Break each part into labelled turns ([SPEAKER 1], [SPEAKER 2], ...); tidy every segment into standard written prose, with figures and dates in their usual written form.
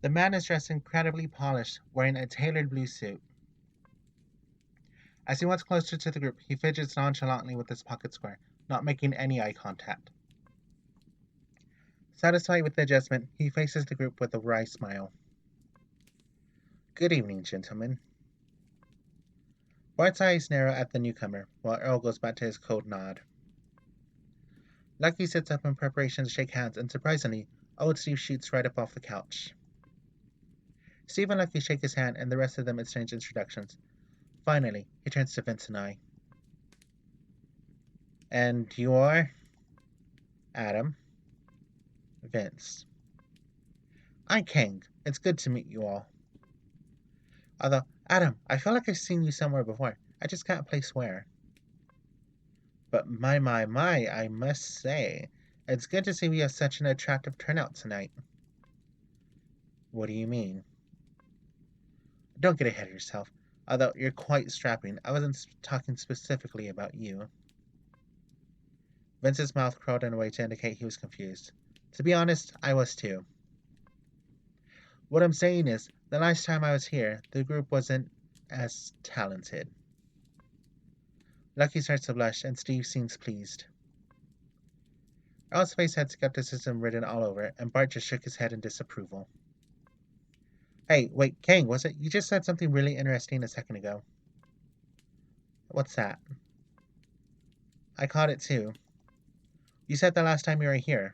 [SPEAKER 1] The man is dressed incredibly polished, wearing a tailored blue suit. As he walks closer to the group, he fidgets nonchalantly with his pocket square, not making any eye contact. Satisfied with the adjustment, he faces the group with a wry smile. Good evening, gentlemen. Bart's eyes narrow at the newcomer, while Earl goes back to his cold nod. Lucky sits up in preparation to shake hands, and surprisingly, old Steve shoots right up off the couch. Steve and Lucky shake his hand, and the rest of them exchange introductions. Finally, he turns to Vince and I. And you are? Adam. Vince. I'm King. It's good to meet you all. Although, Adam, I feel like I've seen you somewhere before. I just can't place where. But my, I must say, it's good to see we have such an attractive turnout tonight. What do you mean? Don't get ahead of yourself. Although you're quite strapping, I wasn't talking specifically about you. Vince's mouth curled in a way to indicate he was confused. To be honest, I was too. What I'm saying is, the last time I was here, the group wasn't as talented. Lucky starts to blush, and Steve seems pleased. Earl's face had skepticism written all over it, and Bart just shook his head in disapproval. Hey, wait, Kang, was it? You just said something really interesting a second ago. What's that? I caught it too. You said the last time you were here.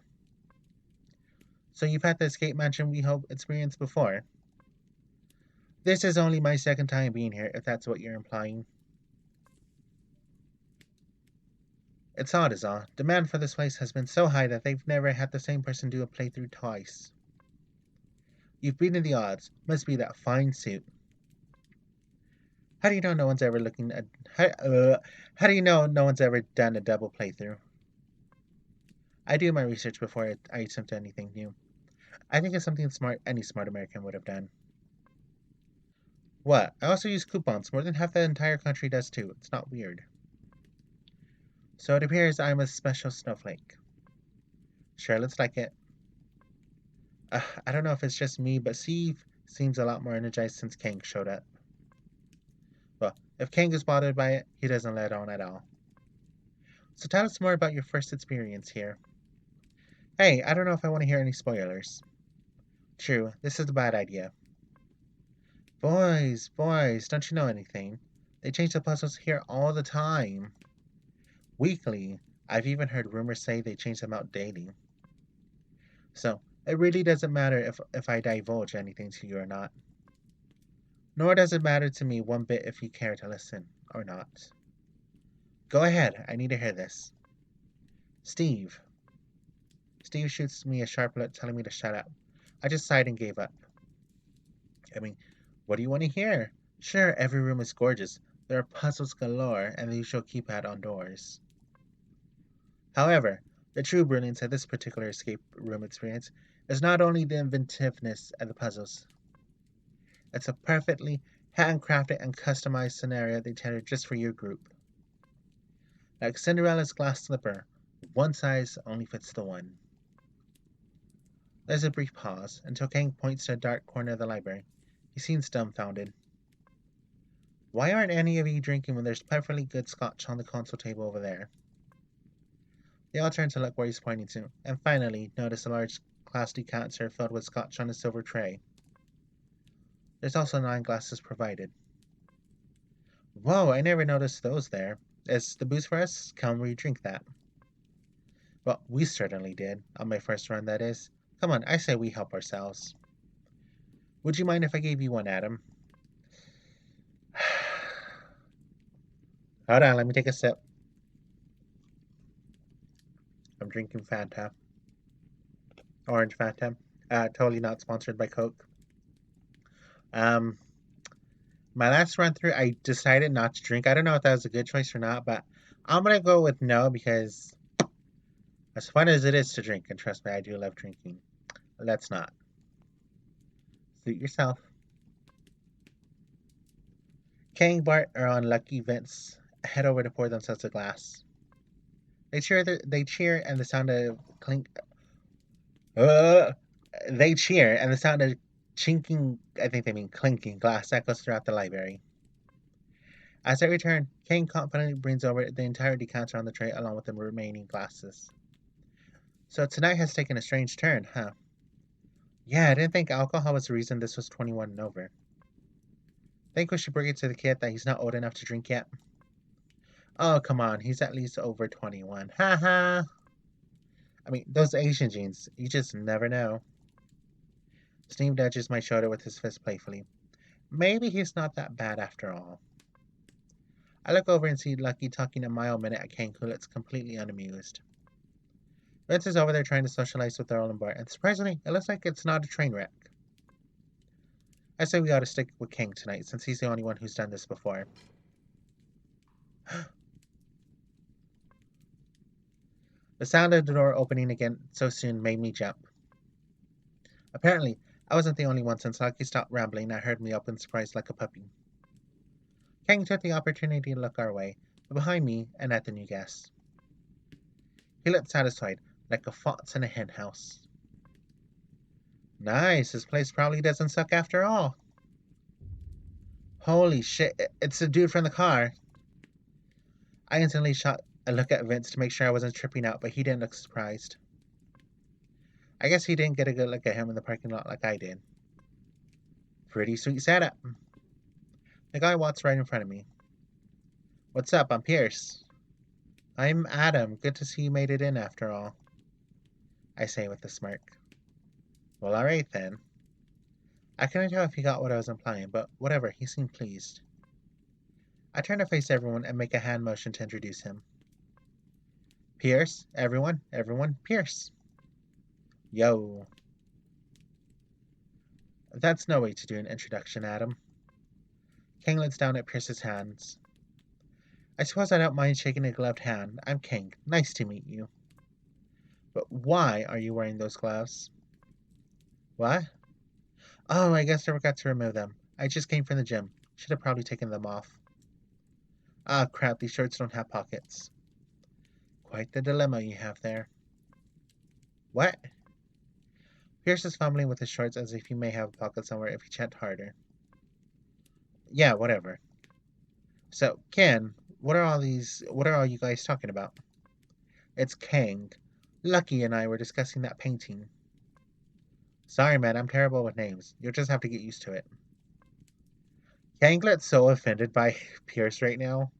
[SPEAKER 1] So you've had the escape mansion we hope experience before? This is only my second time being here, if that's what you're implying. It's odd is all. Demand for this place has been so high that they've never had the same person do a playthrough twice. You've beaten the odds. Must be that fine suit. How do you know no one's ever looking at how do you know no one's ever done a double playthrough? I do my research before I attempt anything new. I think it's something smart any smart American would have done. What? I also use coupons. More than half the entire country does too. It's not weird. So it appears I'm a special snowflake. Sure, looks like it. I don't know if it's just me, but Steve seems a lot more energized since Kang showed up. Well, if Kang is bothered by it, he doesn't let on at all. So tell us more about your first experience here. Hey, I don't know if I want to hear any spoilers. True, this is a bad idea. Boys, don't you know anything? They change the puzzles here all the time. Weekly. I've even heard rumors say they change them out daily. So, it really doesn't matter if I divulge anything to you or not. Nor does it matter to me one bit if you care to listen or not. Go ahead, I need to hear this. Steve. Steve shoots me a sharp look telling me to shut up. I just sighed and gave up. I mean, what do you want to hear? Sure, every room is gorgeous. There are puzzles galore and the usual keypad on doors. However, the true brilliance of this particular escape room experience is not only the inventiveness of the puzzles. It's a perfectly handcrafted and customized scenario they tailored just for your group. Like Cinderella's glass slipper, one size only fits the one. There's a brief pause until Kang points to a dark corner of the library. He seems dumbfounded. Why aren't any of you drinking when there's perfectly good scotch on the console table over there? They all turn to look where he's pointing to, and finally notice a large glass decanter filled with scotch on a silver tray. There's also 9 glasses provided. Whoa, I never noticed those there. Is the booze for us? Can we drink that? Well, we certainly did, on my first run, that is. Come on, I say we help ourselves. Would you mind if I gave you one, Adam? Hold on, let me take a sip. I'm drinking Fanta. Orange Fanta. Totally not sponsored by Coke. Um, my last run through, I decided not to drink. I don't know if that was a good choice or not, but I'm gonna go with no because as fun as it is to drink, and trust me, I do love drinking. Let's not. Suit yourself. Kang, Bart are on lucky Vince head over to pour themselves a glass. They cheer, and the sound of clink. Uh, they cheer, and the sound of Chinking, I think they mean clinking glass echoes throughout the library. As I return, Kane confidently brings over the entire decanter on the tray along with the remaining glasses. So tonight has taken a strange turn, huh? Yeah, I didn't think alcohol was the reason this was 21 and over. Think we should bring it to the kid that he's not old enough to drink yet? Oh, come on, he's at least over 21. Ha ha! I mean, those Asian genes, you just never know. Steve nudges my shoulder with his fist playfully. Maybe he's not that bad after all. I look over and see Lucky talking a mile a minute at Kane, who looks completely unamused. Vince is over there trying to socialize with Earl and Bart, and surprisingly, it looks like it's not a train wreck. I say we ought to stick with King tonight, since he's the only one who's done this before. The sound of the door opening again so soon made me jump. Apparently, I wasn't the only one since Lucky stopped rambling and heard me open surprised like a puppy. King took the opportunity to look our way, but behind me and at the new guest. He looked satisfied, like a fox in a hen house. Nice, this place probably doesn't suck after all. Holy shit, it's the dude from the car. I instantly shot a look at Vince to make sure I wasn't tripping out, but he didn't look surprised. I guess he didn't get a good look at him in the parking lot like I did. Pretty sweet setup. The guy walks right in front of me. What's up? I'm Pierce. I'm Adam. Good to see you made it in after all, I say with a smirk. Well, alright then. I couldn't tell if he got what I was implying, but whatever, he seemed pleased. I turn to face everyone and make a hand motion to introduce him. Pierce, everyone, Pierce. Yo. That's no way to do an introduction, Adam. King looks down at Pierce's hands. I suppose I don't mind shaking a gloved hand. I'm King. Nice to meet you. But why are you wearing those gloves? What? Oh, I guess I forgot to remove them. I just came from the gym. Should have probably taken them off. Ah, crap, these shorts don't have pockets. Quite the dilemma you have there. What? Pierce is fumbling with his shorts as if he may have a pocket somewhere if he checked harder. Yeah, whatever. So, Ken, what are all you guys talking about? It's Kang. Lucky and I were discussing that painting. Sorry, man, I'm terrible with names. You'll just have to get used to it. Kanglet's so offended by Pierce right now.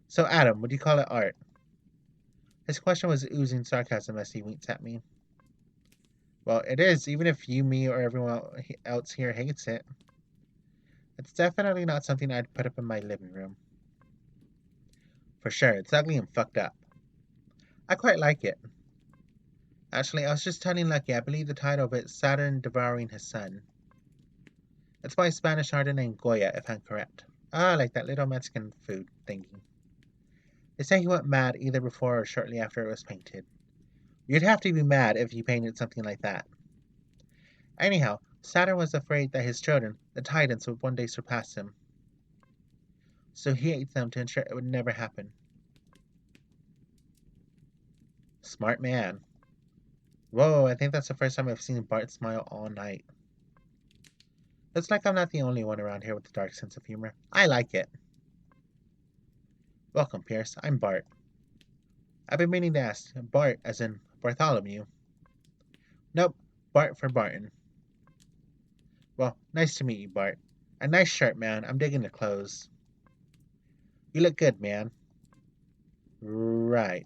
[SPEAKER 1] So, Adam, would you call it art? His question was oozing sarcasm as he winked at me. Well, it is, even if you, me, or everyone else here hates it. It's definitely not something I'd put up in my living room. For sure, it's ugly and fucked up. I quite like it. Actually, I was just telling Lucky, I believe the title of it is Saturn Devouring His Son. It's by a Spanish artist named Goya, if I'm correct. Ah, like that little Mexican food thingy. They say he went mad either before or shortly after it was painted. You'd have to be mad if you painted something like that. Anyhow, Saturn was afraid that his children, the Titans, would one day surpass him. So he ate them to ensure it would never happen. Smart man. Whoa, I think that's the first time I've seen Bart smile all night. Looks like I'm not the only one around here with a dark sense of humor. I like it. Welcome, Pierce. I'm Bart. I've been meaning to ask. Bart, as in Bartholomew. Nope, Bart for Barton. Well, nice to meet you, Bart. A nice shirt, man. I'm digging the clothes. You look good, man. Right.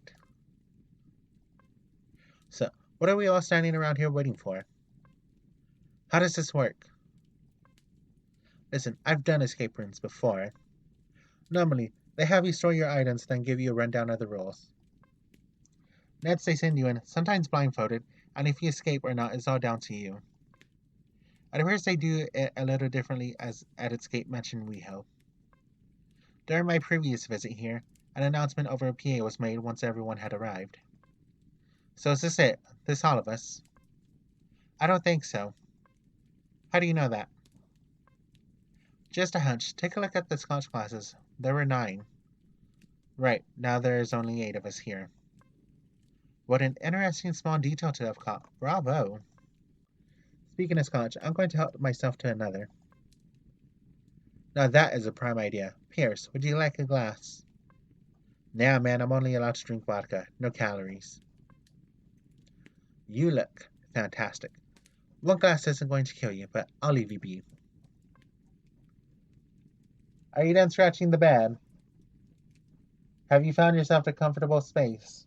[SPEAKER 1] So, what are we all standing around here waiting for? How does this work? Listen, I've done escape rooms before. Normally, they have you store your items, then give you a rundown of the rules. Next, they send you in, sometimes blindfolded, and if you escape or not is all down to you. It appears they do it a little differently as at Escape Mansion WeHo. During my previous visit here, an announcement over a PA was made once everyone had arrived. So is this it? This all of us? I don't think so. How do you know that? Just a hunch. Take a look at the Scotch classes. There were 9. Right, now there's only 8 of us here. What an interesting small detail to have caught. Bravo. Speaking of scotch, I'm going to help myself to another. Now that is a prime idea. Pierce, would you like a glass? Nah, man, I'm only allowed to drink vodka. No calories. You look fantastic. One glass isn't going to kill you, but I'll leave you be. Are you done scratching the bed? Have you found yourself a comfortable space?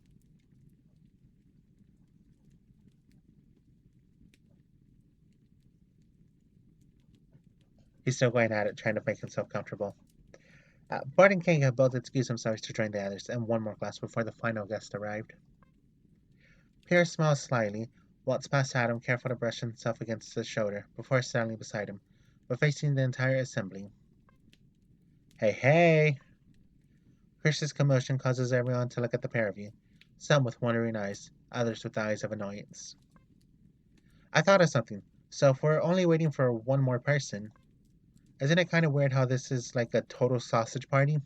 [SPEAKER 1] He's still going at it, trying to make himself comfortable. Bart and King have both excused themselves to join the others, and one more glass before the final guest arrived. Pierce smiled slyly, walked past Adam, careful to brush himself against his shoulder, before standing beside him, but facing the entire assembly. Hey, hey! Pierce's commotion causes everyone to look at the pair of you, some with wondering eyes, others with eyes of annoyance. I thought of something. So if we're only waiting for one more person, isn't it kind of weird how this is like a total sausage party?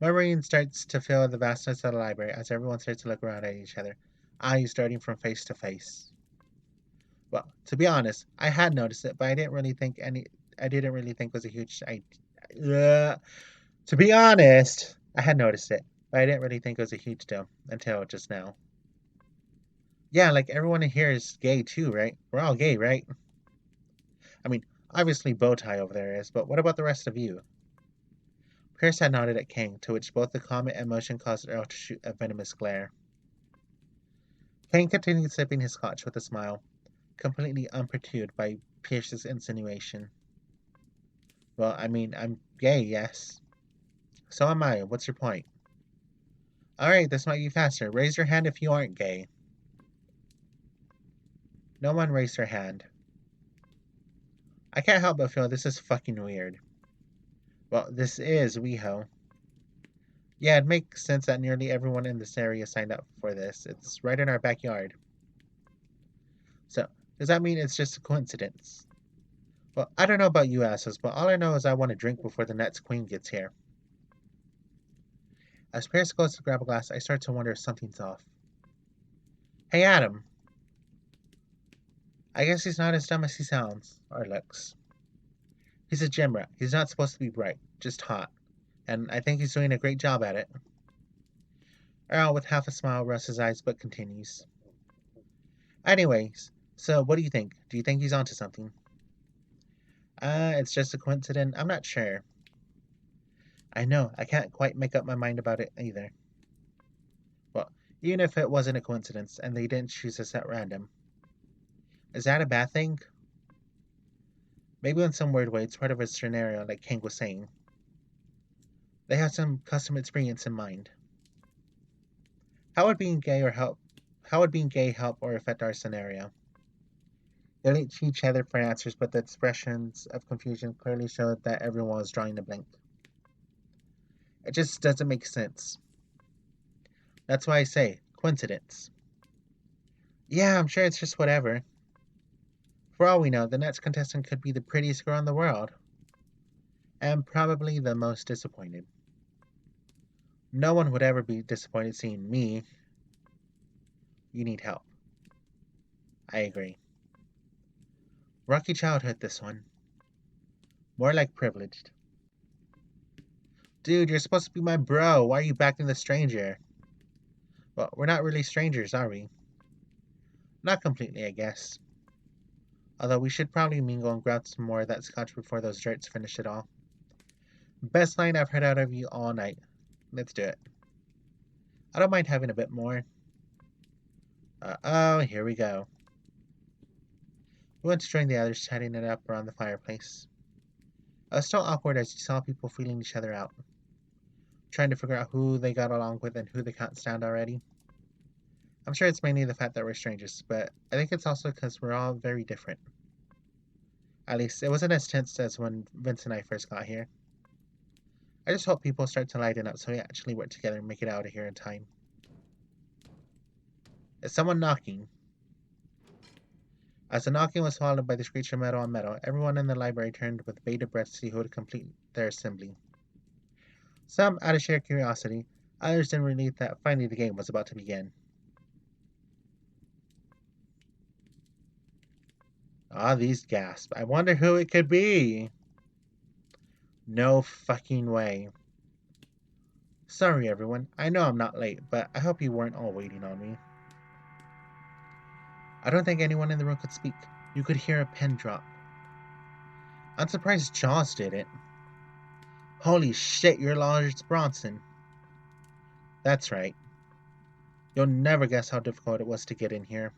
[SPEAKER 1] Murmuring starts to fill the vastness of the library as everyone starts to look around at each other, eyes darting from face to face. Well, to be honest, I had noticed it, but I didn't really think it was a huge. To be honest, I had noticed it, but I didn't really think it was a huge deal until just now. Yeah, like everyone in here is gay too, right? We're all gay, right? I mean, obviously Bowtie over there is, but what about the rest of you? Pierce had nodded at King, to which both the comment and motion caused Earl to shoot a venomous glare. King continued sipping his scotch with a smile, completely unperturbed by Pierce's insinuation. Well, I mean, I'm gay, yes. So am I. What's your point? Alright, this might be faster. Raise your hand if you aren't gay. No one raised their hand. I can't help but feel this is fucking weird. Well, this is WeHo. Yeah, it makes sense that nearly everyone in this area signed up for this. It's right in our backyard. So, does that mean it's just a coincidence? Well, I don't know about you asses, but all I know is I want to drink before the next queen gets here. As Pierce goes to grab a glass, I start to wonder if something's off. Hey, Adam. I guess he's not as dumb as he sounds, or looks. He's a gym rat. He's not supposed to be bright, just hot. And I think he's doing a great job at it. Earl, with half a smile, rubs his eyes but continues. Anyways, so what do you think? Do you think he's onto something? It's just a coincidence. I'm not sure. I know, I can't quite make up my mind about it either. Well, even if it wasn't a coincidence and they didn't choose us at random, is that a bad thing? Maybe in some weird way it's part of a scenario, like King was saying. They have some custom experience in mind. How would being gay or help? How would being gay help or affect our scenario? They looked to each other for answers, but the expressions of confusion clearly showed that everyone was drawing a blank. It just doesn't make sense. That's why I say, coincidence. Yeah, I'm sure it's just whatever. For all we know, the next contestant could be the prettiest girl in the world. And probably the most disappointed. No one would ever be disappointed seeing me. You need help. I agree. Rocky childhood, this one. More like privileged. Dude, you're supposed to be my bro. Why are you backing the stranger? Well, we're not really strangers, are we? Not completely, I guess. Although we should probably mingle and grab some more of that scotch before those jerks finish it all. Best line I've heard out of you all night. Let's do it. I don't mind having a bit more. Oh, here we go. We went to join the others, chatting it up around the fireplace. I was still awkward as you saw people feeling each other out, trying to figure out who they got along with and who they can't stand already. I'm sure it's mainly the fact that we're strangers, but I think it's also because we're all very different. At least, it wasn't as tense as when Vince and I first got here. I just hope people start to lighten up so we actually work together and make it out of here in time. Is someone knocking? As the knocking was followed by the screech of metal on metal, everyone in the library turned with bated breath to see who would complete their assembly. Some out of sheer curiosity, others in relief that finally the game was about to begin. Ah, these gasps. I wonder who it could be. No fucking way. Sorry, everyone. I know I'm not late, but I hope you weren't all waiting on me. I don't think anyone in the room could speak. You could hear a pin drop. I'm surprised Jaws did it. Holy shit, you're Lars Bronson. That's right. You'll never guess how difficult it was to get in here.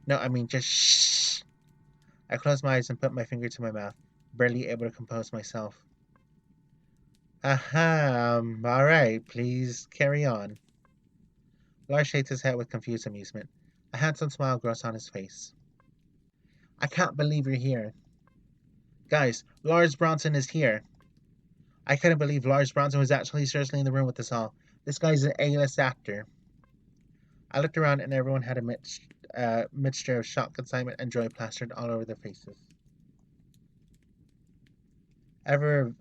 [SPEAKER 1] No, I mean, just shh. I closed my eyes and put my finger to my mouth, barely able to compose myself. Aha, alright, please carry on. Lars shakes his head with confused amusement. A handsome smile grows on his face. I can't believe you're here. Guys, Lars Bronson is here. I couldn't believe Lars Bronson was actually seriously in the room with us all. This guy's an A-list actor. I looked around and everyone had a mixture of shock, excitement, and joy plastered all over their faces.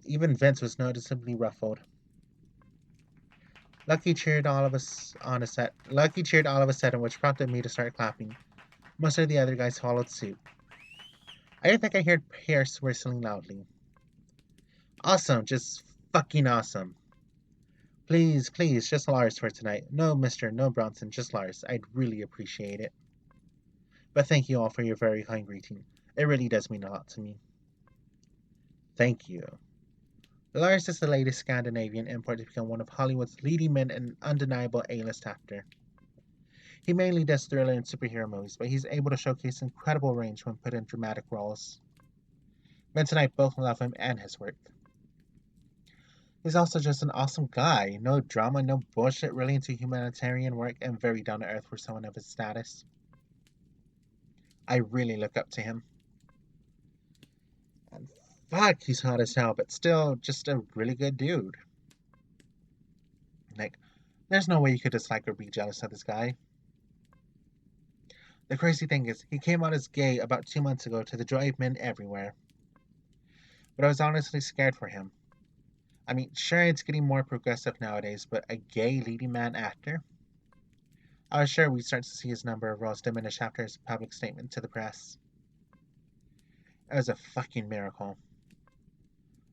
[SPEAKER 1] Even Vince was noticeably ruffled. Lucky cheered all of a sudden, which prompted me to start clapping. Most of the other guys followed suit. I didn't think I heard Pierce whistling loudly. Awesome, just fucking awesome. Please, please, just Lars for tonight. No, Mr. No Bronson, just Lars. I'd really appreciate it. But thank you all for your very kind greeting. It really does mean a lot to me. Thank you. Lars is the latest Scandinavian import to become one of Hollywood's leading men and an undeniable A-list actor. He mainly does thriller and superhero movies, but he's able to showcase incredible range when put in dramatic roles. Vince and I both love him and his work. He's also just an awesome guy. No drama, no bullshit, really into humanitarian work, and very down to earth for someone of his status. I really look up to him. And fuck, he's hot as hell, but still just a really good dude. Like, there's no way you could dislike or be jealous of this guy. The crazy thing is, he came out as gay about 2 months ago to the joy of men everywhere. But I was honestly scared for him. I mean, sure, it's getting more progressive nowadays, but a gay leading man actor? I was sure we'd start to see his number of roles diminish after his public statement to the press. It was a fucking miracle.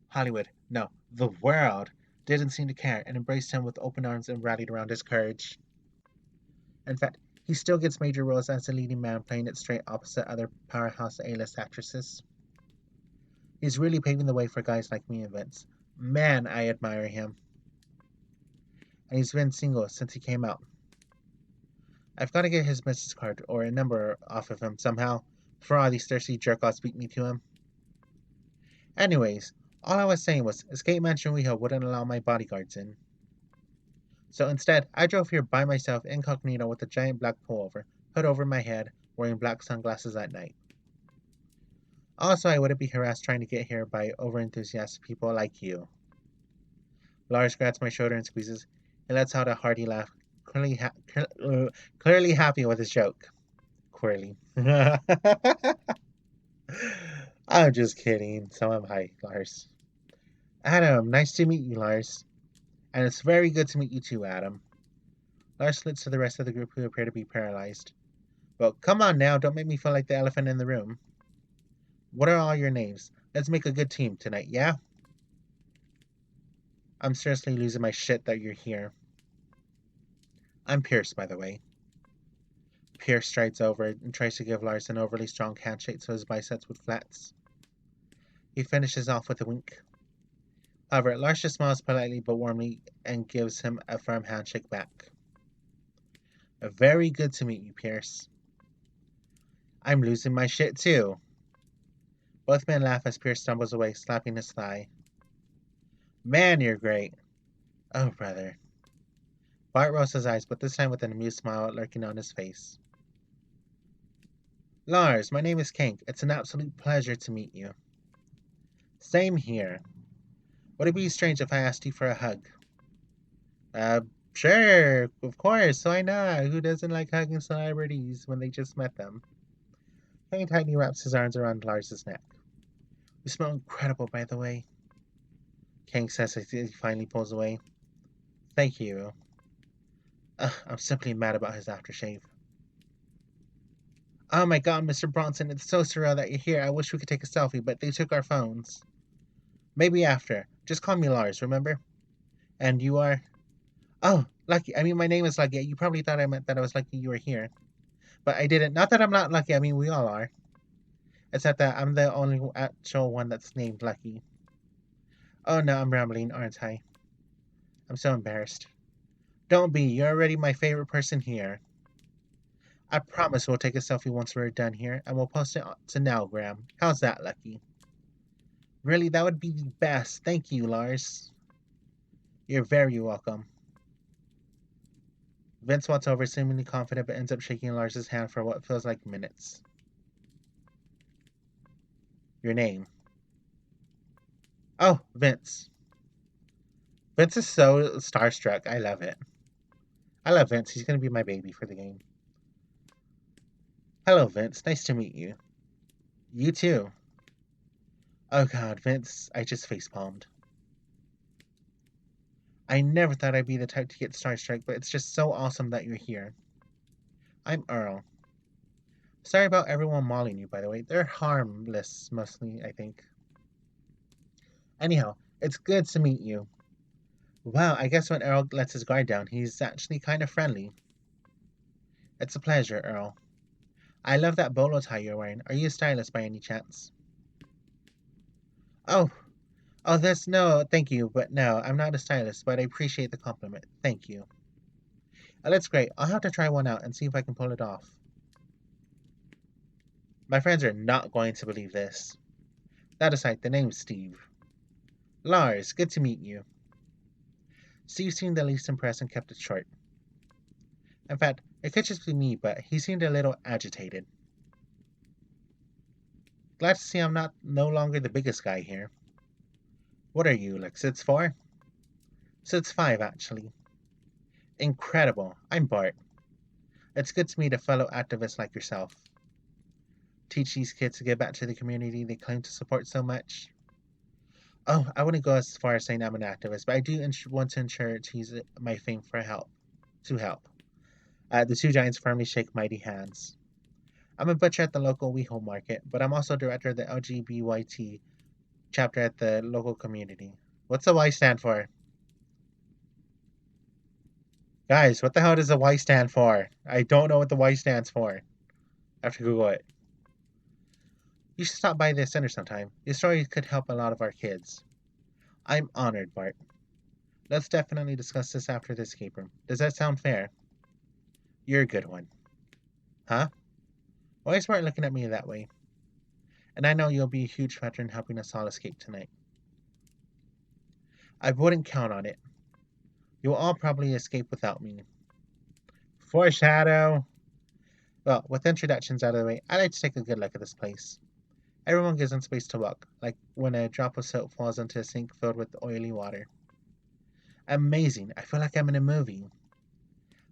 [SPEAKER 1] Hollywood, no, the world, didn't seem to care and embraced him with open arms and rallied around his courage. In fact, he still gets major roles as a leading man, playing it straight opposite other powerhouse A-list actresses. He's really paving the way for guys like me and Vince. Man, I admire him. And he's been single since he came out. I've got to get his business card or a number off of him somehow before all these thirsty jerk-offs beat me to him. Anyways, all I was saying was Escape Mansion Weho wouldn't allow my bodyguards in. So instead, I drove here by myself incognito with a giant black pullover, hood over my head, wearing black sunglasses at night. Also, I wouldn't be harassed trying to get here by overenthusiastic people like you. Lars grabs my shoulder and squeezes. He lets out a hearty laugh, clearly happy with his joke. Queerly. I'm just kidding. So am I, Lars. Adam, nice to meet you, Lars. And it's very good to meet you too, Adam. Lars slits to the rest of the group who appear to be paralyzed. Well, come on now, don't make me feel like the elephant in the room. What are all your names? Let's make a good team tonight, yeah? I'm seriously losing my shit that you're here. I'm Pierce, by the way. Pierce strides over and tries to give Lars an overly strong handshake so his biceps would flex. He finishes off with a wink. However, Lars just smiles politely but warmly and gives him a firm handshake back. Very good to meet you, Pierce. I'm losing my shit too. Both men laugh as Pierce stumbles away, slapping his thigh. Man, you're great. Oh, brother. Bart rolls his eyes, but this time with an amused smile lurking on his face. Lars, my name is Kank. It's an absolute pleasure to meet you. Same here. Would it be strange if I asked you for a hug? Sure, of course, why not? Who doesn't like hugging celebrities when they just met them? Hank tightly wraps his arms around Lars's neck. You smell incredible, by the way. Hank says as he finally pulls away. Thank you. I'm simply mad about his aftershave. Oh my god, Mr. Bronson, it's so surreal that you're here. I wish we could take a selfie, but they took our phones. Maybe after. Just call me Lars, remember? And you are? Oh, Lucky. I mean, my name is Lucky. You probably thought I meant that I was lucky you were here. But I didn't. Not that I'm not lucky. I mean, we all are. Except that I'm the only actual one that's named Lucky. Oh no, I'm rambling, aren't I? I'm so embarrassed. Don't be. You're already my favorite person here. I promise we'll take a selfie once we're done here, and we'll post it to Nowgram. How's that, Lucky? Really, that would be the best. Thank you, Lars. You're very welcome. Vince walks over, seemingly confident, but ends up shaking Lars's hand for what feels like minutes. Your name. Oh, Vince. Vince is so starstruck. I love it. I love Vince. He's going to be my baby for the game. Hello, Vince. Nice to meet you. You too. Oh god, Vince, I just facepalmed. I never thought I'd be the type to get starstruck, but it's just so awesome that you're here. I'm Earl. Sorry about everyone mauling you, by the way. They're harmless, mostly, I think. Anyhow, it's good to meet you. Wow, I guess when Earl lets his guard down, he's actually kind of friendly. It's a pleasure, Earl. I love that bolo tie you're wearing. Are you a stylist by any chance? Oh, oh, that's no, thank you, but no, I'm not a stylist, but I appreciate the compliment. Thank you. Oh, that's great. I'll have to try one out and see if I can pull it off. My friends are not going to believe this. That aside, the name's Steve. Lars, good to meet you. Steve seemed the least impressed and kept it short. In fact, it could just be me, but he seemed a little agitated. Glad to see I'm not no longer the biggest guy here. What are you, like 6'4"? 6'5", actually. Incredible. I'm Bart. It's good to meet a fellow activist like yourself. Teach these kids to give back to the community they claim to support so much. Oh, I wouldn't go as far as saying I'm an activist, but I do want to ensure to use my fame for help. To help. The two giants firmly shake mighty hands. I'm a butcher at the local WeHo market, but I'm also director of the LGBYT chapter at the local community. What's the Y stand for? Guys, what the hell does the Y stand for? I don't know what the Y stands for. I have to Google it. You should stop by the center sometime. Your story could help a lot of our kids. I'm honored, Bart. Let's definitely discuss this after the escape room. Does that sound fair? You're a good one. Huh? Why is Bart looking at me that way? And I know you'll be a huge factor in helping us all escape tonight. I wouldn't count on it. You'll all probably escape without me. Foreshadow! Well, with introductions out of the way, I'd like to take a good look at this place. Everyone gives them space to walk, like when a drop of soap falls into a sink filled with oily water. Amazing. I feel like I'm in a movie.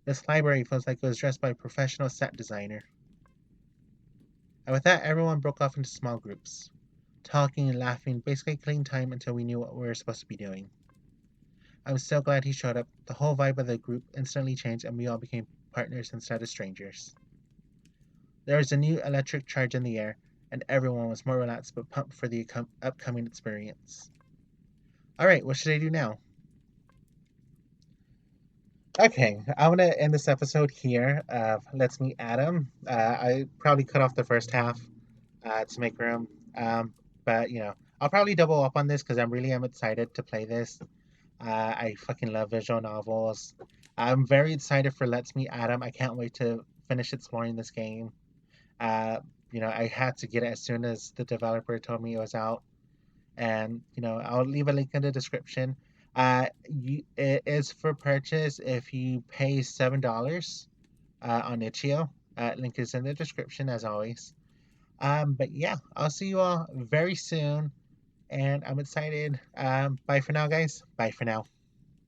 [SPEAKER 1] This library feels like it was dressed by a professional set designer. And with that, everyone broke off into small groups, talking and laughing, basically killing time until we knew what we were supposed to be doing. I was so glad he showed up. The whole vibe of the group instantly changed, and we all became partners instead of strangers. There was a new electric charge in the air, and everyone was more relaxed but pumped for the upcoming experience. Alright, what should I do now? Okay, I'm gonna end this episode here of Let's Meet Adam. I probably cut off the first half to make room, but I'll probably double up on this because am excited to play this. I fucking love visual novels. I'm very excited for Let's Meet Adam. I can't wait to finish exploring this game. Uh, I had to get it as soon as the developer told me it was out, and I'll leave a link in the description. It is for purchase if you pay $7 on Itch.io. Link is in the description as always. But yeah, I'll see you all very soon, and I'm excited. Bye for now, guys. Bye for now.